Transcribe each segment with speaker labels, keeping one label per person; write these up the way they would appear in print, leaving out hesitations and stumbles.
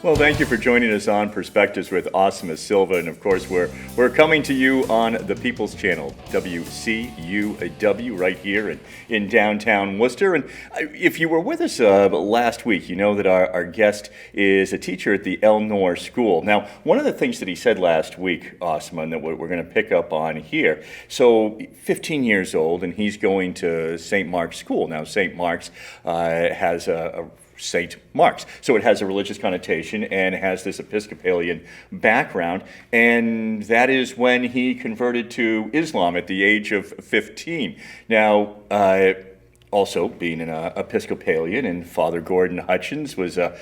Speaker 1: Well, thank you for joining us on Perspectives with Asima Silva. And of course, we're coming to you on the People's Channel, WCUW, right here in downtown Worcester. And if you were with us last week, you know that our guest is a teacher at the Al-Noor School. Now, one of the things that he said last week, Asima, and that we're going to pick up on here, so 15 years old, and he's going to St. Mark's School. Now, St. Mark's has a St. Mark's. So it has a religious connotation and has this Episcopalian background. And that is when he converted to Islam at the age of 15. Now, also being an Episcopalian, and Father Gordon Hutchins was a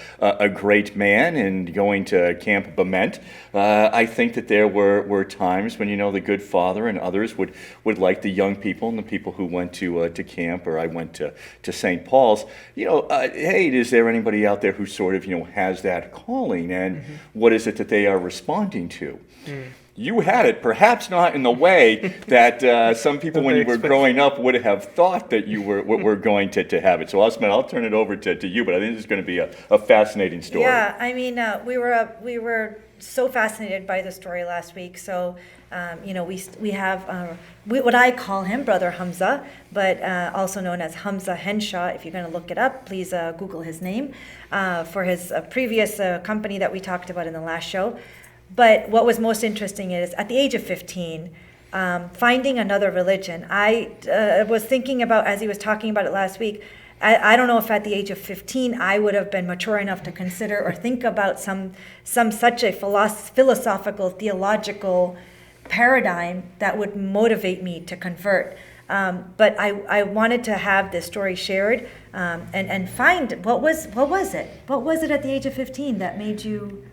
Speaker 1: great man, and going to Camp Bement, I think that there were times when, the good Father and others would like the young people and the people who went to camp, or I went to St. Paul's, hey, is there anybody out there who sort of, has that calling, and what is it that they are responding to? You had it, perhaps not in the way that some people when you were growing up would have thought that you were going to have it. So Asma, I'll turn it over to you, but I think this is going to be a fascinating story.
Speaker 2: Yeah, I mean, we were so fascinated by the story last week. So, we have what I call him, Brother Hamzah, but also known as Hamzah Henshaw. If you're going to look it up, please Google his name for his previous company that we talked about in the last show. But what was most interesting is, at the age of 15, finding another religion. I was thinking about, as he was talking about it last week, I don't know if at the age of 15 I would have been mature enough to consider or think about some such a philosophical, theological paradigm that would motivate me to convert. But I wanted to have this story shared and find what was it? What was it at the age of 15 that made you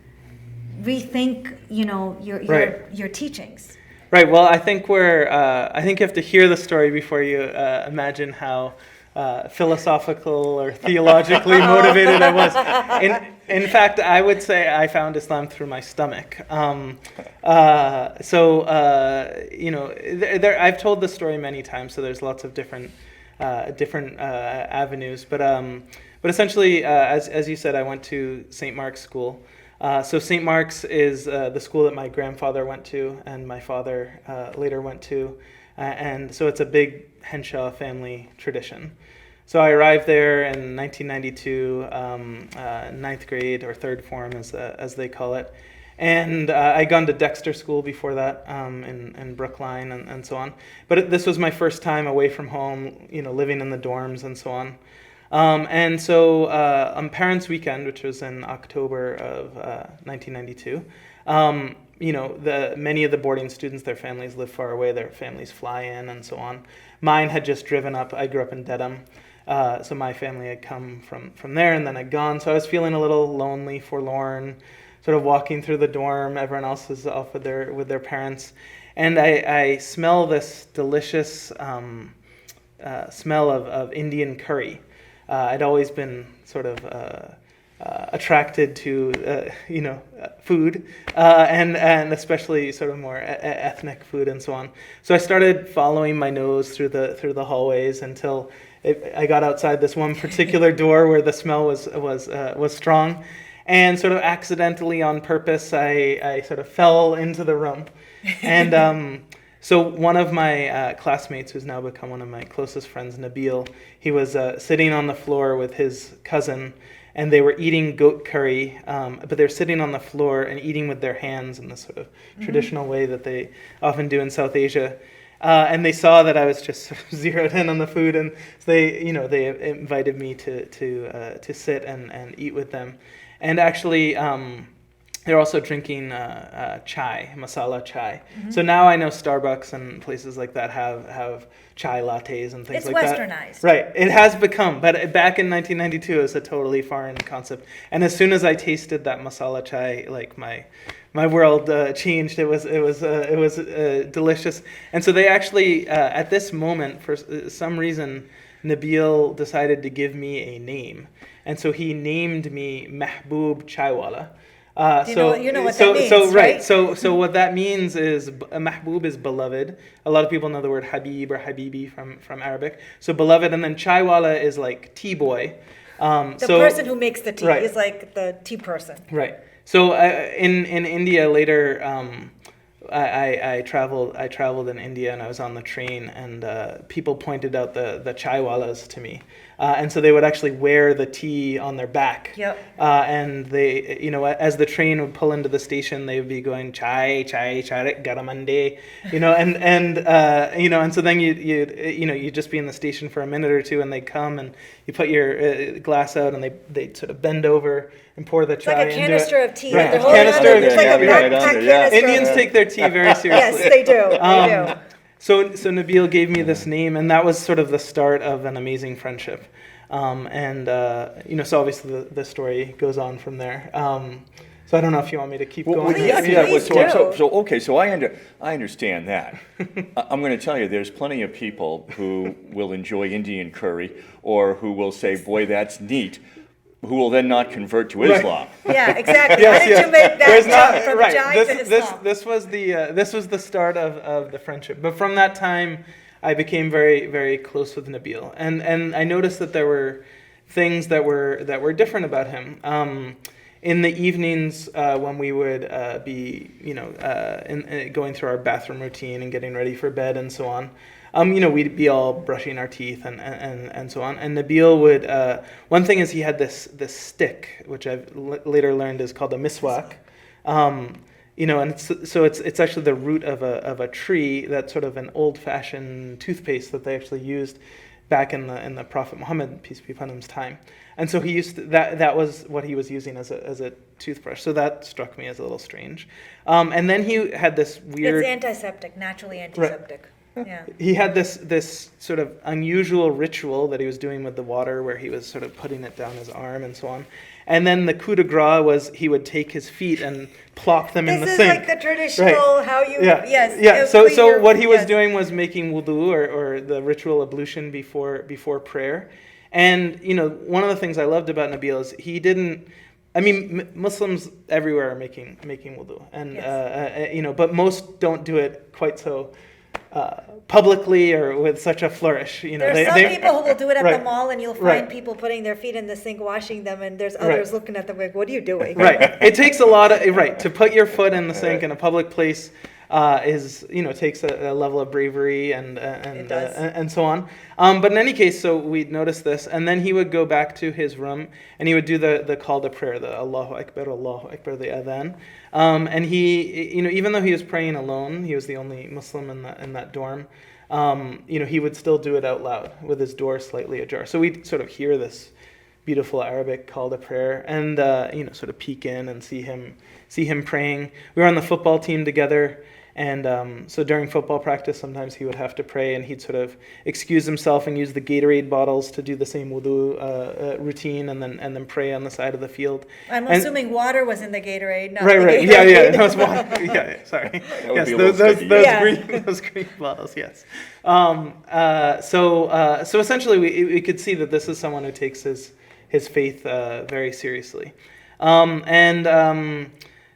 Speaker 2: rethink, your teachings?
Speaker 3: Right. Well, I think you have to hear the story before you imagine how philosophical or theologically motivated I was. In fact, I would say I found Islam through my stomach. I've told the story many times, so there's lots of different avenues. But essentially, as you said, I went to St. Mark's School. So St. Mark's is the school that my grandfather went to and my father later went to. And so it's a big Henshaw family tradition. So I arrived there in 1992, ninth grade, or third form as they call it. And I'd gone to Dexter School before that in Brookline and so on. But this was my first time away from home, living in the dorms and so on. And so on Parents' Weekend, which was in October of 1992, many of the boarding students, their families live far away, their families fly in and so on. Mine had just driven up. I grew up in Dedham, so my family had come from there and then had gone. So I was feeling a little lonely, forlorn, sort of walking through the dorm. Everyone else is off with their parents. And I smell this delicious smell of Indian curry. I'd always been sort of attracted to food and especially sort of more ethnic food and so on. So I started following my nose through the hallways until I got outside this one particular door where the smell was strong, and sort of accidentally on purpose I sort of fell into the room, and. So one of my classmates, who's now become one of my closest friends, Nabil, he was sitting on the floor with his cousin, and they were eating goat curry, but they're sitting on the floor and eating with their hands in this sort of traditional way that they often do in South Asia. And they saw that I was just sort of zeroed in on the food, and they invited me to sit and eat with them. And actually, they're also drinking chai, masala chai. So now I know Starbucks and places like that have chai lattes and things like that.
Speaker 2: It's westernized.
Speaker 3: Right. It has become, but back in 1992 it was a totally foreign concept. And as soon as I tasted that masala chai, like my world changed. It was delicious. And so they actually at this moment, for some reason, Nabil decided to give me a name. And so he named me Mahbub Chaiwala.
Speaker 2: You know what that means,
Speaker 3: right? So what that means is Mahbub is beloved. A lot of people know the word Habib or Habibi from Arabic. So beloved, and then Chaiwala is like tea boy.
Speaker 2: The person who makes the tea
Speaker 3: right.
Speaker 2: is like the tea person.
Speaker 3: Right. So in India later, I traveled in India, and I was on the train, and people pointed out the chaiwalas to me, and so they would actually wear the tea on their back.
Speaker 2: Yep.
Speaker 3: And they, as the train would pull into the station, they would be going chai garamande, and so then you'd just be in the station for a minute or two, and they'd come and you put your glass out, and they sort of bend over and pour the chai.
Speaker 2: It's like a canister of tea.
Speaker 3: Right.
Speaker 2: They're holding
Speaker 3: Canister
Speaker 2: on
Speaker 3: of
Speaker 2: to- it's
Speaker 3: tea.
Speaker 2: like a
Speaker 3: Yeah.
Speaker 2: backpack
Speaker 1: Yeah.
Speaker 2: canister.
Speaker 3: Indians take their tea very seriously.
Speaker 2: Yes, they do. They do.
Speaker 3: So Nabil gave me this name, and that was sort of the start of an amazing friendship. So obviously the story goes on from there. So I don't know if you want me to keep going.
Speaker 2: Please do.
Speaker 1: So I understand that. I'm going to tell you, there's plenty of people who will enjoy Indian curry, or who will say, "Boy, that's neat," who will then not convert to Islam.
Speaker 2: Yeah, exactly. How did you make that jump from Jai to Islam?
Speaker 3: This was the start of the friendship. But from that time, I became very, very close with Nabil, and I noticed that there were things that were different about him. In the evenings, when we would be, going through our bathroom routine and getting ready for bed and so on, we'd be all brushing our teeth and so on. And Nabil would. One thing is, he had this stick, which I've later learned is called a miswak. And it's actually the root of a tree. That's sort of an old-fashioned toothpaste that they actually used back in the Prophet Muhammad, peace be upon him's time. And so he used that was what he was using as a toothbrush. So that struck me as a little strange. And then he had this weird.
Speaker 2: It's antiseptic, naturally antiseptic.
Speaker 3: Right.
Speaker 2: Yeah.
Speaker 3: He had this sort of unusual ritual that he was doing with the water, where he was sort of putting it down his arm and so on. And then the coup de grace was he would take his feet and plop them in the
Speaker 2: This is
Speaker 3: sink.
Speaker 2: like the traditional how you yes.
Speaker 3: Yeah. So what he was
Speaker 2: yes.
Speaker 3: doing was making wudu, or the ritual ablution before prayer. And one of the things I loved about Nabil is he didn't. I mean, Muslims everywhere are making wudu, and
Speaker 2: Yes.
Speaker 3: but most don't do it quite so publicly or with such a flourish.
Speaker 2: There's some people who will do it at
Speaker 3: Right.
Speaker 2: the mall, and you'll find
Speaker 3: Right.
Speaker 2: people putting their feet in the sink, washing them, and there's others looking at them like, "What are you doing?"
Speaker 3: Right. It takes a lot of to put your foot in the sink in a public place. Takes a level of bravery and
Speaker 2: It does.
Speaker 3: and so on. But in any case, so we'd notice this, and then he would go back to his room and he would do the call to prayer, the Allahu Akbar, the adhan. And he, even though he was praying alone, he was the only Muslim in that dorm. He would still do it out loud with his door slightly ajar. So we'd sort of hear this beautiful Arabic call to prayer, and sort of peek in and see him praying. We were on the football team together. And so during football practice, sometimes he would have to pray, and he'd sort of excuse himself and use the Gatorade bottles to do the same wudu routine, and then pray on the side of the field.
Speaker 2: I'm assuming water was in the Gatorade, not
Speaker 3: Right.
Speaker 2: the
Speaker 3: Yeah.
Speaker 2: Gatorade.
Speaker 3: That was water. Yeah. Sorry.
Speaker 1: That would
Speaker 3: Yes,
Speaker 1: be a little
Speaker 3: those
Speaker 1: sticky.
Speaker 3: green those green bottles. Yes. So essentially, we could see that this is someone who takes his faith very seriously,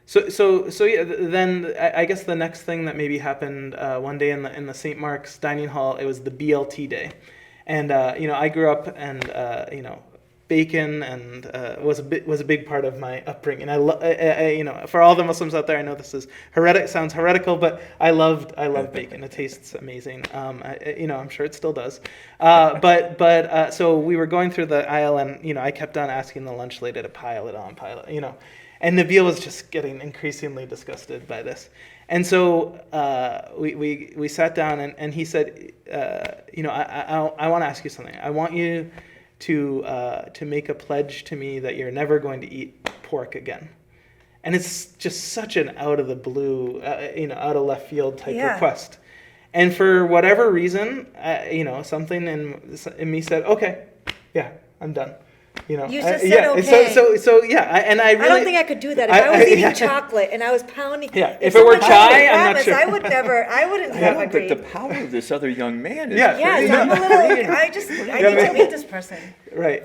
Speaker 3: So yeah. Then I guess the next thing that maybe happened one day in the St. Mark's dining hall, it was the BLT day, and I grew up, and bacon and was a big part of my upbringing. I for all the Muslims out there, I know this is sounds heretical, but I loved bacon. It tastes amazing. I'm sure it still does. So we were going through the aisle, and I kept on asking the lunch lady to pile it on. And Nabil was just getting increasingly disgusted by this. And so we sat down, and he said, I want to ask you something. I want you to make a pledge to me that you're never going to eat pork again. And it's just such an out of the blue, out of left field type request. And for whatever reason, something in me said, okay, yeah, I'm done.
Speaker 2: You just said okay.
Speaker 3: So I
Speaker 2: don't think I could do that. If I was eating chocolate and I was pounding.
Speaker 3: Yeah, if it were chai, I'm not sure.
Speaker 2: I wouldn't have agreed.
Speaker 1: But the power of this other young man is
Speaker 2: Yes, I'm a little. I need to meet this person.
Speaker 3: Right.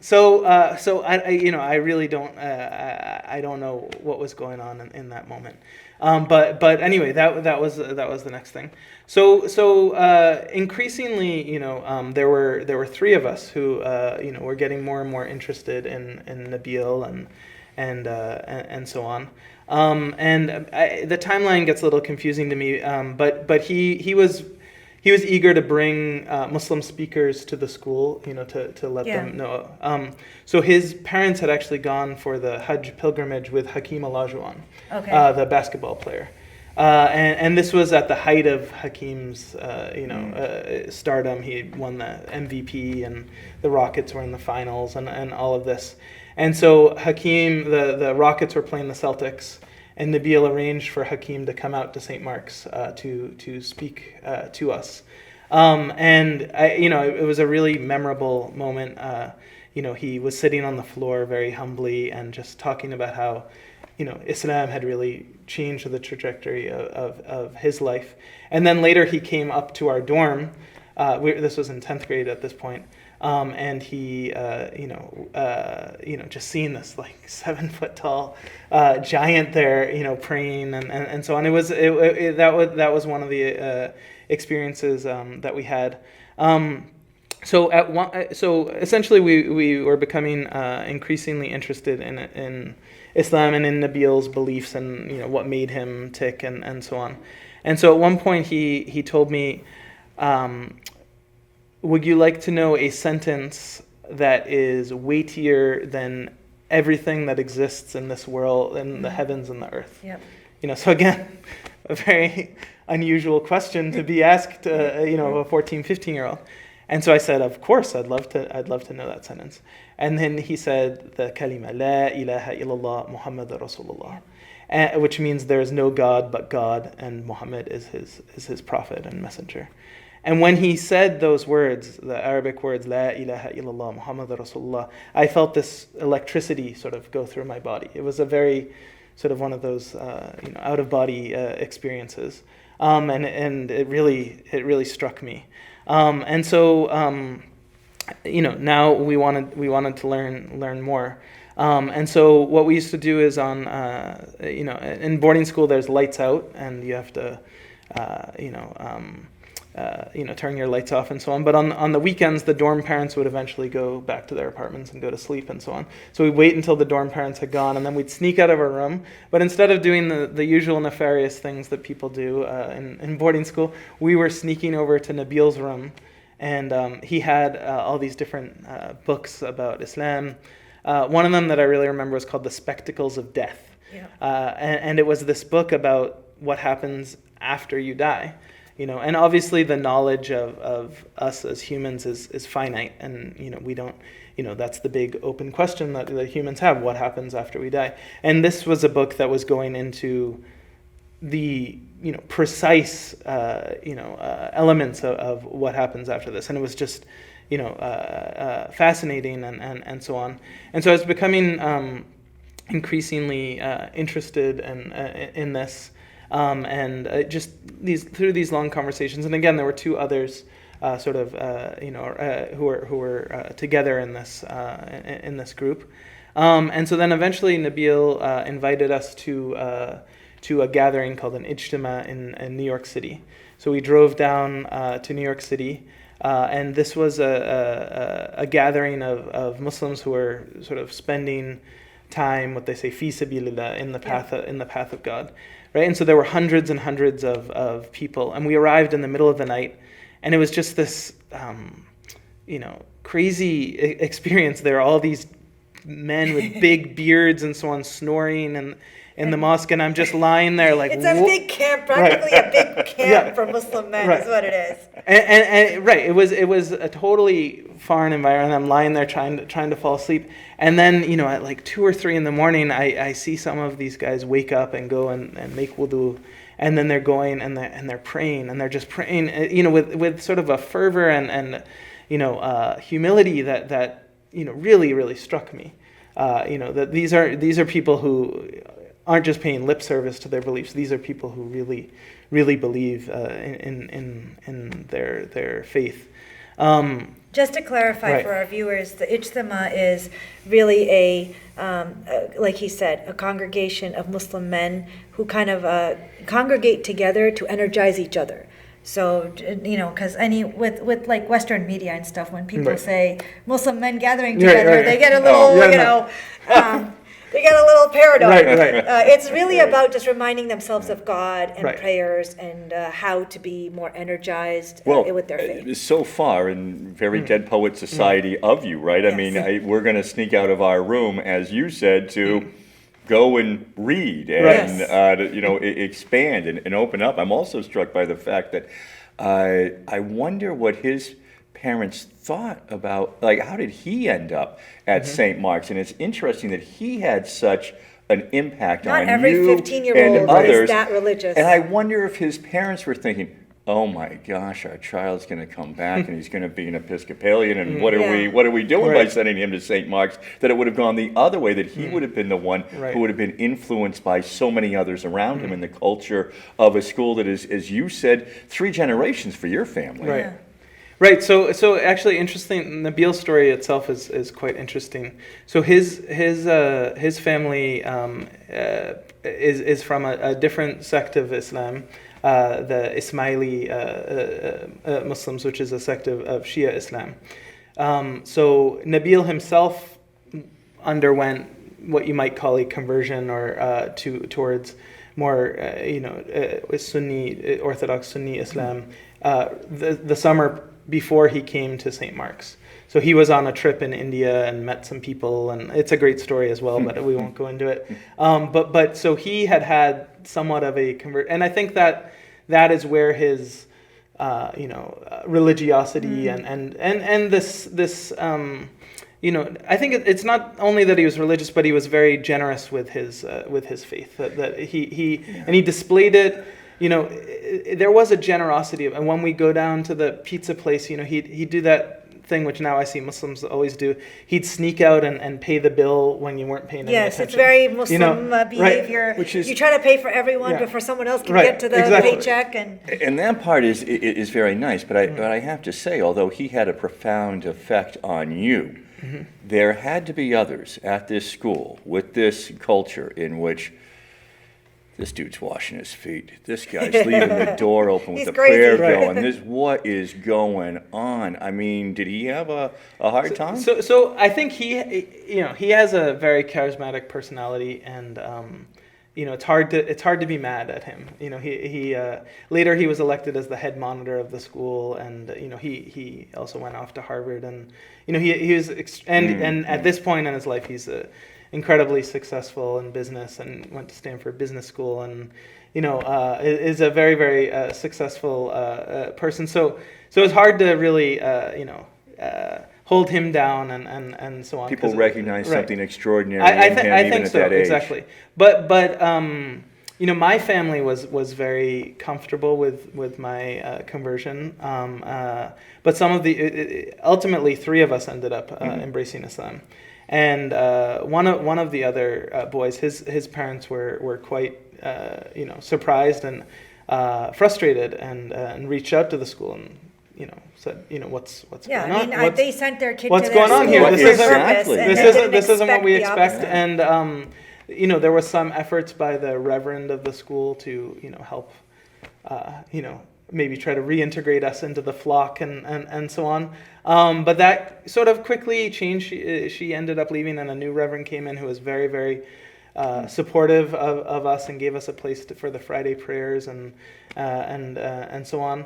Speaker 3: So I really don't. I don't know what was going on in that moment. But anyway, that was the next thing. So increasingly, there were three of us who were getting more and more interested in Nabil and so on. The timeline gets a little confusing to me, but he was eager to bring Muslim speakers to the school, to let them know. So his parents had actually gone for the Hajj pilgrimage with Hakeem Olajuwon, the basketball player. And this was at the height of Hakeem's, stardom. He had won the MVP, and the Rockets were in the finals, and all of this. And so Hakeem, the Rockets were playing the Celtics, and Nabil arranged for Hakeem to come out to St. Mark's to speak to us. It was a really memorable moment. He was sitting on the floor very humbly and just talking about how, Islam had really changed the trajectory of his life. And then later he came up to our dorm. This was in 10th grade at this point. And he, just seeing this like 7 foot tall giant there, praying and so on. That was one of the experiences that we had. So essentially we were becoming increasingly interested in Islam and in Nabil's beliefs and what made him tick and so on. And so at one point he told me, would you like to know a sentence that is weightier than everything that exists in this world, in the heavens and the earth?
Speaker 2: Yep.
Speaker 3: So again, a very unusual question to be asked, of a 14, 15-year-old. And so I said, of course, I'd love to know that sentence. And then he said the kalima, La ilaha illallah Muhammad Rasulullah, which means there is no God but God, and Muhammad is his prophet and messenger. And when he said those words, the Arabic words, La ilaha illallah Muhammad Rasulullah, I felt this electricity sort of go through my body. It was a very sort of one of those out-of-body experiences. And it really struck me. And so now we wanted to learn more. And so what we used to do is in boarding school there's lights out, and you have to turn your lights off and so on. But on the weekends, the dorm parents would eventually go back to their apartments and go to sleep and so on. So we'd wait until the dorm parents had gone, and then we'd sneak out of our room. But instead of doing the usual nefarious things that people do in boarding school, we were sneaking over to Nabil's room, and he had all these different books about Islam. One of them that I really remember was called The Spectacles of Death. Yeah. And it was this book about what happens after you die. And obviously the knowledge of us as humans is finite, and we don't, that's the big open question that humans have: what happens after we die? And this was a book that was going into the precise elements of what happens after this, and it was just fascinating and so on. And so I was becoming increasingly interested in this. Just through these long conversations, and again, there were two others, who were together in this group, and so then eventually Nabil invited us to a gathering called an ijtima in New York City. So we drove down to New York City, and this was a gathering of Muslims who were sort of spending time, what they say, fi sabilillah, in the path of God. Right, and so there were hundreds and hundreds of people, and we arrived in the middle of the night, and it was just this, crazy experience. There were all these men with big beards and so on, snoring in the mosque, and I'm just lying there like...
Speaker 2: It's a big camp, practically a big camp for Muslim men, is what it is.
Speaker 3: And right, it was a totally foreign environment. I'm lying there trying to fall asleep, and then at like 2 or 3 in the morning, I see some of these guys wake up and go and make wudu, and then they're going and they're praying, and they're just praying, with sort of a fervor and humility that really, really struck me. That these are people who aren't just paying lip service to their beliefs. These are people who really, really believe in their faith.
Speaker 2: Just to clarify
Speaker 3: Right.
Speaker 2: for our viewers, the Ijtima is really like he said, a congregation of Muslim men who kind of congregate together to energize each other. So, because with like Western media and stuff, when people
Speaker 3: Right.
Speaker 2: say Muslim men gathering
Speaker 3: Right,
Speaker 2: together,
Speaker 3: right.
Speaker 2: they get a
Speaker 1: Oh,
Speaker 2: little,
Speaker 3: yeah,
Speaker 2: they get a little paranoid.
Speaker 3: Right, right.
Speaker 2: It's really about just reminding themselves of God and
Speaker 3: Right.
Speaker 2: prayers and how to be more energized
Speaker 1: Well,
Speaker 2: with their faith.
Speaker 1: so far in very Dead Poet Society of you, right? I mean,
Speaker 2: Yes.
Speaker 1: we're going to sneak out of our room, as you said, to go and read and,
Speaker 2: Right.
Speaker 1: expand and open up. I'm also struck by the fact that I wonder what his parents thought about, like, how did he end up at St. Mark's? And it's interesting that he had such an impact
Speaker 2: Not
Speaker 1: on
Speaker 2: every
Speaker 1: you
Speaker 2: 15-year-old
Speaker 1: and
Speaker 2: is
Speaker 1: others.
Speaker 2: that religious.
Speaker 1: And I wonder if his parents were thinking, oh my gosh, our child's going to come back and he's going to be an Episcopalian, and what are we doing by
Speaker 3: Right.
Speaker 1: sending him to St. Mark's? That it would have gone the other way, that he would have been the one
Speaker 3: Right.
Speaker 1: who would have been influenced by so many others around him in the culture of a school that is, as you said, 3 generations for your family.
Speaker 3: Right. Right. So actually, interesting. Nabil's story itself is quite interesting. So his family is from a different sect of Islam, the Ismaili Muslims, which is a sect of Shia Islam. So Nabil himself underwent what you might call a conversion, or towards more Sunni, Orthodox Sunni Islam, the summer before he came to St. Mark's. So he was on a trip in India and met some people, and it's a great story as well, but we won't go into it. But so he had somewhat of a convert, and I think that is where his religiosity and this I think it's not only that he was religious, but he was very generous with his faith. That he displayed it. There was a generosity, and when we go down to the pizza place, he'd do that thing which now I see Muslims always do. He'd sneak out and pay the bill when you weren't paying any attention.
Speaker 2: Yes, it's very Muslim behavior.
Speaker 1: Right. Which is,
Speaker 2: you try to pay for everyone
Speaker 3: Yeah.
Speaker 2: before someone else can
Speaker 3: Right,
Speaker 2: get to the
Speaker 3: exactly.
Speaker 2: paycheck. And
Speaker 1: that part is very nice, but I have to say, although he had a profound effect on you, there had to be others at this school with this culture in which this dude's washing his feet. This guy's leaving the door open with
Speaker 2: He's
Speaker 1: the
Speaker 2: crazy.
Speaker 1: prayer
Speaker 3: Right.
Speaker 1: going. What is going on? I mean, did he have a hard time?
Speaker 3: So I think he has a very charismatic personality, and it's hard to be mad at him. He later he was elected as the head monitor of the school, and he also went off to Harvard, and he was and at this point in his life he's incredibly successful in business, and went to Stanford Business School, and is a very, very successful person. So it's hard to really hold him down and so on.
Speaker 1: People recognize something extraordinary
Speaker 3: I
Speaker 1: in him even
Speaker 3: think
Speaker 1: at
Speaker 3: so,
Speaker 1: that age.
Speaker 3: exactly. But my family was very comfortable with my conversion. But some of ultimately 3 of us ended up embracing Islam. And one of the other boys, his parents were quite surprised and frustrated, and reached out to the school and said what's going on?
Speaker 2: they sent their kid
Speaker 3: What's
Speaker 2: to their
Speaker 3: going on
Speaker 2: school
Speaker 3: here?
Speaker 2: for
Speaker 3: This
Speaker 2: a
Speaker 3: isn't-
Speaker 2: purpose,
Speaker 1: Exactly.
Speaker 2: and
Speaker 3: This
Speaker 2: they
Speaker 3: isn't
Speaker 2: didn't
Speaker 3: what we
Speaker 2: the
Speaker 3: expect.
Speaker 2: opposite.
Speaker 3: And there was some efforts by the reverend of the school to help maybe try to reintegrate us into the flock and so on. But that sort of quickly changed. She ended up leaving, and a new reverend came in who was very, very supportive of us, and gave us a place for the Friday prayers and so on.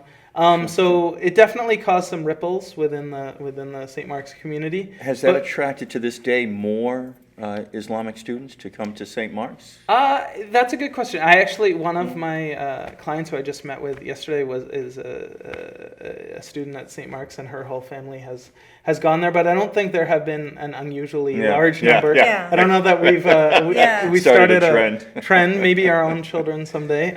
Speaker 3: So it definitely caused some ripples within the St. Mark's community.
Speaker 1: Has that attracted to this day more Islamic students to come to St. Mark's?
Speaker 3: That's a good question. I actually, one of my clients who I just met with yesterday is a student at St. Mark's, and her whole family has gone there. But I don't think there have been an unusually large number.
Speaker 2: Yeah.
Speaker 3: I don't know that we started a trend. Maybe our own children someday.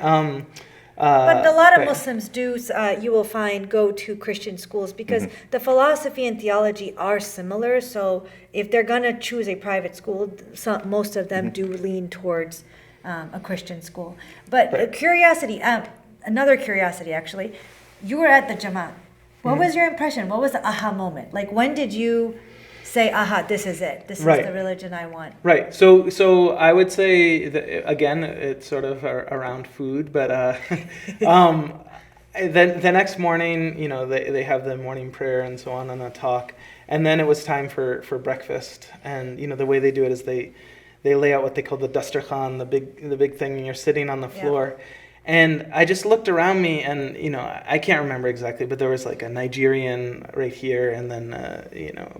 Speaker 2: But a lot of Muslims do, you will find, go to Christian schools because the philosophy and theology are similar. So if they're going to choose a private school, most of them do lean towards a Christian school. But another curiosity actually, you were at the Jamaat. What was your impression? What was the aha moment? Like, when did you say, aha, this is it. This is the religion I want.
Speaker 3: Right. So I would say that, again, it's sort of around food, but then the next morning, they have the morning prayer and so on and a talk, and then it was time for breakfast. And the way they do it is they lay out what they call the dasturkhan, the big thing, and you're sitting on the floor. Yeah. And I just looked around me, and I can't remember exactly, but there was like a Nigerian right here, and then a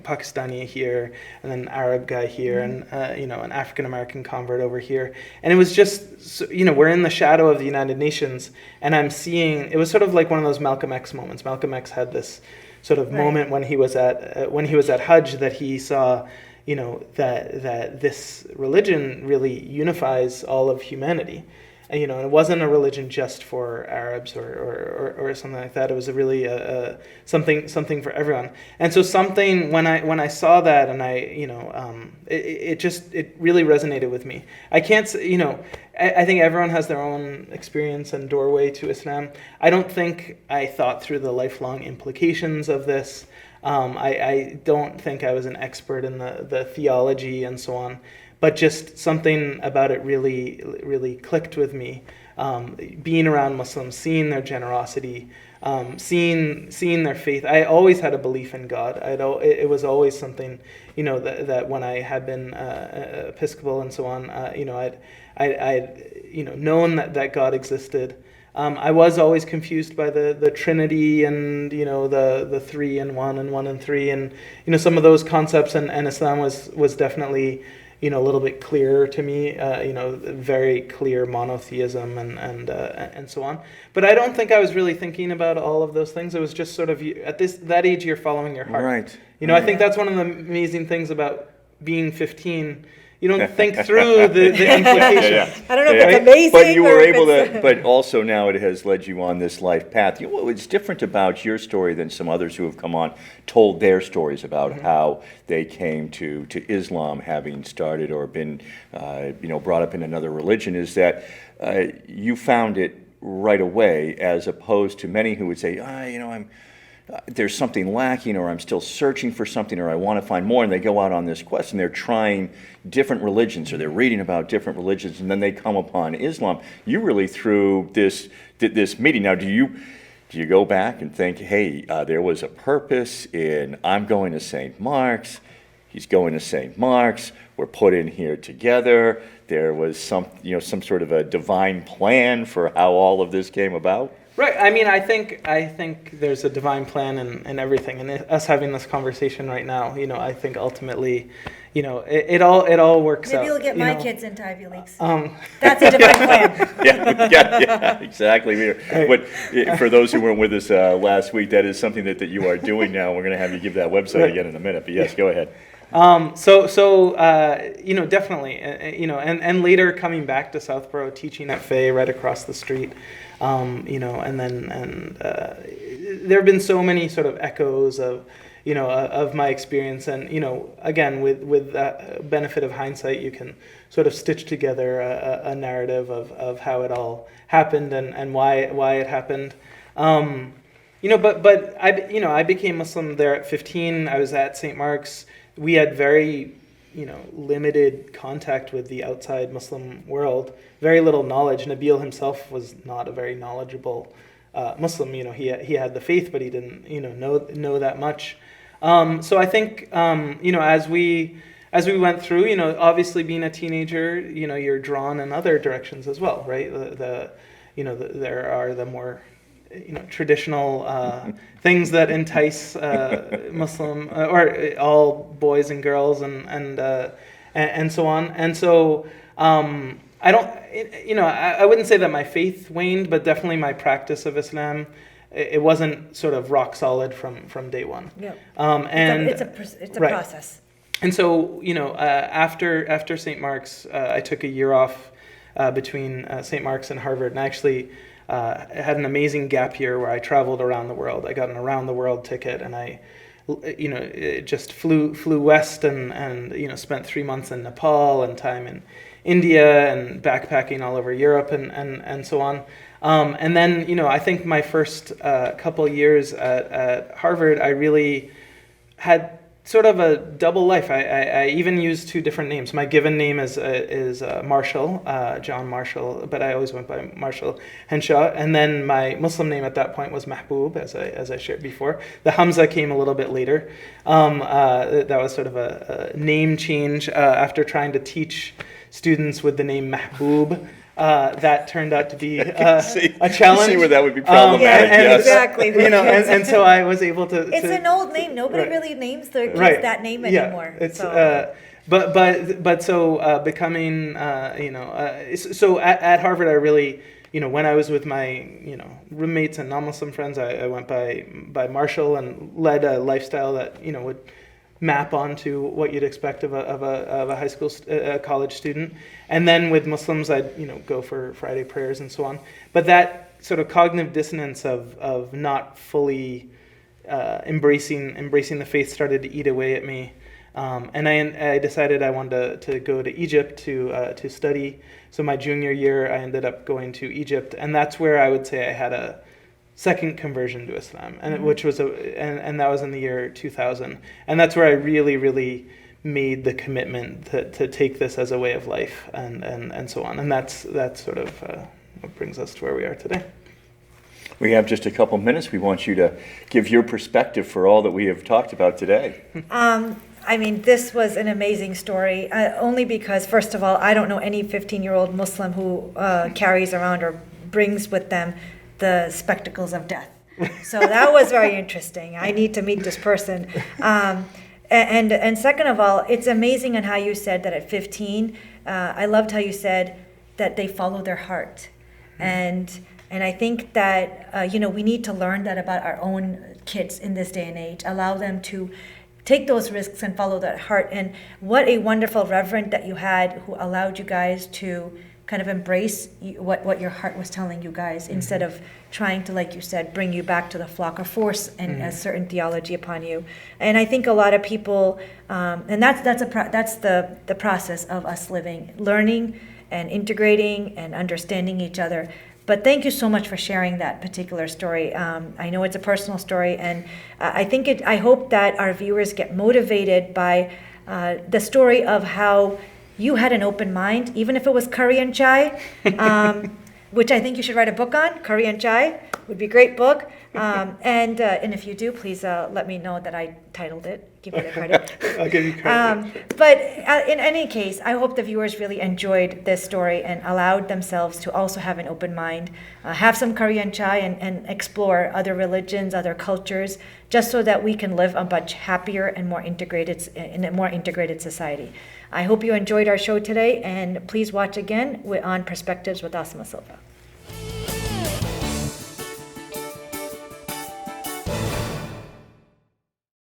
Speaker 3: Pakistani here, and then an Arab guy here, and an African American convert over here. And it was just we're in the shadow of the United Nations, and I'm seeing, it was sort of like one of those Malcolm X moments. Malcolm X had this sort of moment when he was at Hajj, that he saw that this religion really unifies all of humanity. It wasn't a religion just for Arabs or something like that. It was really something for everyone. And so when I saw that, and it really resonated with me. I can't say, I think everyone has their own experience and doorway to Islam. I don't think I thought through the lifelong implications of this. I don't think I was an expert in the theology and so on. But just something about it really, really clicked with me. Being around Muslims, seeing their generosity, seeing their faith. I always had a belief in God. It was always something, that when I had been Episcopal and so on, I'd known that God existed. I was always confused by the Trinity and the three and one and three, and some of those concepts, and Islam was definitely a little bit clearer to me, very clear monotheism and so on. But I don't think I was really thinking about all of those things. It was just sort of, at that age, you're following your heart.
Speaker 1: Right.
Speaker 3: I think that's one of the amazing things about being 15. You don't think through the implications.
Speaker 2: I don't know if it's amazing.
Speaker 1: But you were able to, but also now it has led you on this life path. What's different about your story than some others who have come on, told their stories about how they came to Islam, having started or been, brought up in another religion, is that you found it right away, as opposed to many who would say, there's something lacking, or I'm still searching for something, or I want to find more, and they go out on this quest and they're trying different religions, or they're reading about different religions, and then they come upon Islam. You really, through this meeting, now do you go back and think, hey, there was a purpose in I'm going to St. Mark's, he's going to St. Mark's, we're put in here together, there was some sort of a divine plan for how all of this came about?
Speaker 3: Right. I mean, I think there's a divine plan in everything, and us having this conversation right now, I think ultimately, it all works out.
Speaker 2: Maybe you'll get my kids into Ivy Leagues. That's a divine plan.
Speaker 1: yeah, exactly.
Speaker 3: Right.
Speaker 1: But for those who weren't with us last week, that is something that you are doing now. We're going to have you give that website again in a minute. But yes, go ahead.
Speaker 3: Definitely, and later coming back to Southborough, teaching at Fay right across the street, and there have been so many sort of echoes of my experience, and again, with the benefit of hindsight, you can sort of stitch together a narrative of how it all happened and why it happened. But I became Muslim there at 15. I was at St. Mark's. We had very, limited contact with the outside Muslim world, very little knowledge. Nabil himself was not a very knowledgeable Muslim. He had the faith, but he didn't, know that much. So I think, as we went through, obviously being a teenager, you're drawn in other directions as well, right? There are the more traditional things that entice Muslim or all boys and girls and so on. And so I don't, I wouldn't say that my faith waned, but definitely my practice of Islam, it wasn't sort of rock solid from day one.
Speaker 2: Yeah.
Speaker 3: And
Speaker 2: it's a process.
Speaker 3: And so after St. Mark's, I took a year off between St. Mark's and Harvard, and I actually had an amazing gap year where I traveled around the world. I got an around the world ticket, and I, just flew west and spent 3 months in Nepal and time in India and backpacking all over Europe and so on. And then, I think my first couple years at Harvard, I really had sort of a double life. I even used two different names. My given name is Marshall, John Marshall, but I always went by Marshall Henshaw. And then my Muslim name at that point was Mahbub, as I shared before. The Hamza came a little bit later. That was sort of a name change after trying to teach students with the name Mahbub. That turned out to be a challenge.
Speaker 1: See where that would be problematic. Yes.
Speaker 2: Exactly.
Speaker 3: And so I was able to.
Speaker 2: It's an old name. Nobody really names their kids that name anymore.
Speaker 3: Yeah, it's but so becoming so at Harvard I really when I was with my roommates and non-Muslim friends I went by Marshall and led a lifestyle that would map onto what you'd expect of a high school college student. And then with Muslims I'd go for Friday prayers and so on. But that sort of cognitive dissonance of not fully embracing the faith started to eat away at me. And I decided I wanted to go to Egypt to study. So my junior year I ended up going to Egypt, and that's where I would say I had a second conversion to Islam, and which was and that was in the year 2000, and that's where I really made the commitment to take this as a way of life and so on, and that's sort of what brings us to where we are today.
Speaker 1: We have just a couple minutes. We want you to give your perspective for all that we have talked about today.
Speaker 2: I mean, this was an amazing story, only because, first of all, I don't know any 15-year-old Muslim who carries around or brings with them the spectacles of death. So that was very interesting. I need to meet this person. And second of all, it's amazing in how you said that at 15, I loved how you said that they follow their heart. And I think that, we need to learn that about our own kids in this day and age, allow them to take those risks and follow that heart. And what a wonderful reverend that you had who allowed you guys to kind of embrace what your heart was telling you guys, instead of trying to, like you said, bring you back to the flock or force a certain theology upon you. And I think a lot of people, and that's the process of us learning and integrating and understanding each other. But thank you so much for sharing that particular story. I know it's a personal story, and I hope that our viewers get motivated by the story of how you had an open mind, even if it was curry and chai, which I think you should write a book on. Curry and chai would be a great book. And if you do, please let me know that I titled it. Give me the credit.
Speaker 3: I'll give you credit.
Speaker 2: But in any case, I hope the viewers really enjoyed this story and allowed themselves to also have an open mind, have some curry and chai, and explore other religions, other cultures, just so that we can live a much happier and more integrated in a more integrated society. I hope you enjoyed our show today, and please watch again on Perspectives with Asima Silva.